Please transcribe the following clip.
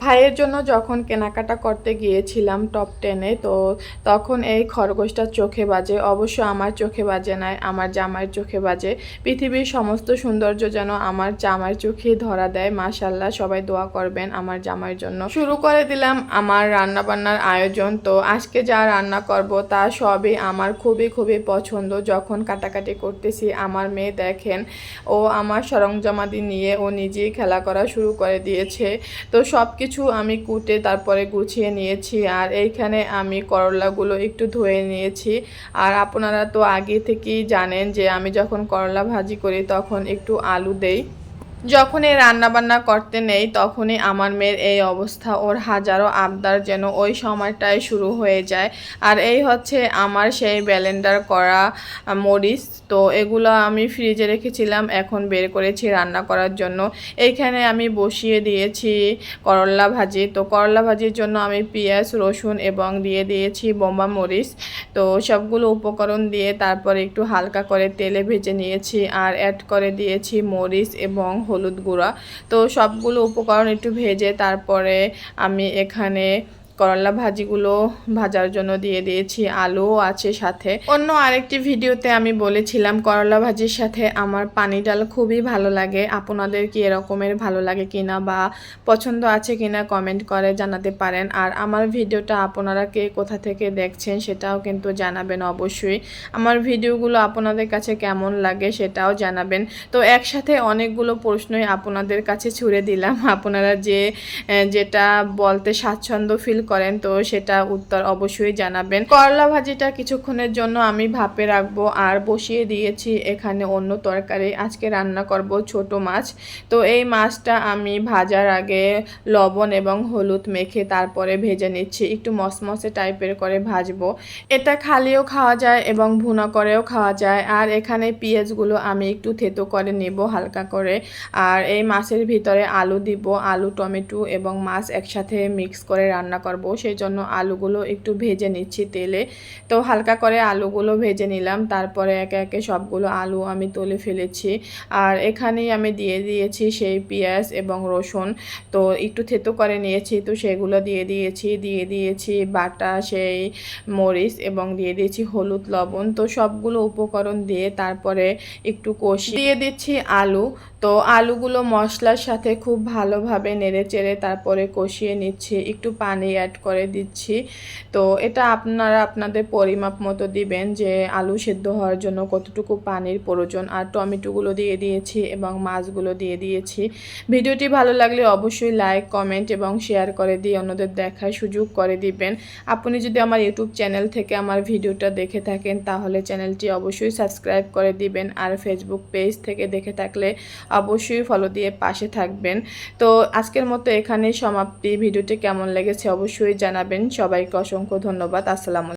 ভাইয়ের জন্য যখন কেনাকাটা করতে গিয়েছিলাম টপ 10-এ, তো তখন এই খরগোশটা চোখে বাজে। অবশ্য আমার চোখে বাজে নাই, আমার জামাইয়ের চোখে বাজে। পৃথিবীর সমস্ত সৌন্দর্য যেন আমার জামাইয়ের চোখে ধরা দেয়। মাশাআল্লাহ, সবাই দোয়া করবেন আমার জামাইয়ের জন্য। শুরু করে দিলাম আমার রান্নাবান্নার আয়োজন। তো আজকে যা রান্না করব তা সবই আমার খুবই খুবই পছন্দ। যখন কাটাকাটি করতেছি আমার মেয়ে দেখেন, ও আমার সরঞ্জামাদি নিয়ে ও নিজেই খেলা করা শুরু করে দিয়েছে। তো সব কিছু আমি কুটে তারপরে গুছিয়ে নিয়েছি। আর এইখানে আমি করলাগুলো একটু ধুয়ে নিয়েছি। আর আপনারা তো আগে থেকেই জানেন যে আমি যখন করলা ভাজি করি তখন একটু আলু দেই। যখনই রান্নাবান্না করতে নেই তখনই আমার মেয়ের এই অবস্থা। ওর হাজারো আবদার যেন ওই সময়টায় শুরু হয়ে যায়। আর এই হচ্ছে আমার সেই ব্লেন্ডার করা মরিচ। তো এগুলো আমি ফ্রিজে রেখেছিলাম, এখন বের করেছি রান্না করার জন্য। এইখানে আমি বসিয়ে দিয়েছি করলা ভাজি। তো করলা ভাজির জন্য আমি পেঁয়াজ, রসুন এবং দিয়ে দিয়েছি বোম্বা মরিচ। তো সবগুলো উপকরণ দিয়ে তারপরে একটু হালকা করে তেলে ভেজে নিয়েছি। আর অ্যাড করে দিয়েছি মরিচ এবং হলুদ গুঁড়া। তো সবগুলো উপকরণ একটু ভেজে তারপরে আমি এখানে করলা ভাজিগুলো ভাজার জন্য দিয়ে দিয়েছি। আলুও আছে সাথে। অন্য আরেকটি ভিডিওতে আমি বলেছিলাম করলা ভাজির সাথে আমার পানি ডাল খুবই ভালো লাগে। আপনাদের কি এরকমের ভালো লাগে কিনা বা পছন্দ আছে কিনা কমেন্ট করে জানাতে পারেন। আর আমার ভিডিওটা আপনারা কে কোথা থেকে দেখছেন সেটাও কিন্তু জানাবেন অবশ্যই। আমার ভিডিওগুলো আপনাদের কাছে কেমন লাগে সেটাও জানাবেন। তো একসাথে অনেকগুলো প্রশ্নই আপনাদের কাছে ছুড়ে দিলাম। আপনারা যেটা বলতে স্বাচ্ছন্দ্য ফিল করেন তো সেটা উত্তর অবশ্যই জানাবেন। করলা ভাজিটা কিছুক্ষণের জন্য আমি ভাপে রাখবো। আর বসিয়ে দিয়েছি এখানে অন্য তরকারি। আজকে রান্না করব ছোট মাছ। তো এই মাছটা আমি ভাজার আগে লবণ এবং হলুদ মেখে তারপরে ভেজে নিচ্ছি। একটু মসমসে টাইপের করে ভাজবো। এটা খালিও খাওয়া যায় এবং ভুনা করেও খাওয়া যায়। আর এখানে পেঁয়াজগুলো আমি একটু থেতো করে নেব হালকা করে। আর এই মাছের ভিতরে আলু দিব। আলু, টমেটো এবং মাছ একসাথে মিক্স করে রান্না করব, সেই জন্য আলুগুলো একটু ভেজে নিচ্ছি তেলে। তো হালকা করে আলুগুলো ভেজে নিলাম। তারপরে একে একে সবগুলো আলু আমি তুলে ফেলেছি। আর এখানেই আমি দিয়ে দিয়েছি সেই পেঁয়াজ এবং রসুন। তো একটু থেতো করে নিয়েছি, তো সেগুলো দিয়ে দিয়েছি বাটা সেই মরিচ এবং দিয়ে দিয়েছি হলুদ, লবণ। তো সবগুলো উপকরণ দিয়ে তারপরে একটু কষিয়ে দিয়ে দিচ্ছি আলু। তো আলুগুলো মশলার সাথে খুব ভালোভাবে নেড়ে চেড়ে তারপরে কষিয়ে নিচ্ছি। একটু পানি অ্যাড করে দিচ্ছি। তো এটা আপনারা আপনাদের পরিমাপ মতো দিবেন যে আলু সেদ্ধ হওয়ার জন্য কতটুকু পানির প্রয়োজন। আর টমেটোগুলো দিয়ে দিয়েছি এবং মাছগুলো দিয়ে দিয়েছি। ভিডিওটি ভালো লাগলে অবশ্যই লাইক, কমেন্ট এবং শেয়ার করে দিয়ে অন্যদের দেখার সুযোগ করে দিবেন। আপনি যদি আমার ইউটিউব চ্যানেল থেকে আমার ভিডিওটা দেখে থাকেন তাহলে চ্যানেলটি অবশ্যই সাবস্ক্রাইব করে দিবেন। আর ফেসবুক পেজ থেকে দেখে থাকলে অবশ্যই ফলো দিয়ে পাশে থাকবেন। তো আজকের মতো এখানেই সমাপ্তি। ভিডিওটি কেমন লেগেছে অবশ্যই জানাবেন। সবাইকে অসংখ্য ধন্যবাদ। আসসালামু আলাইকুম।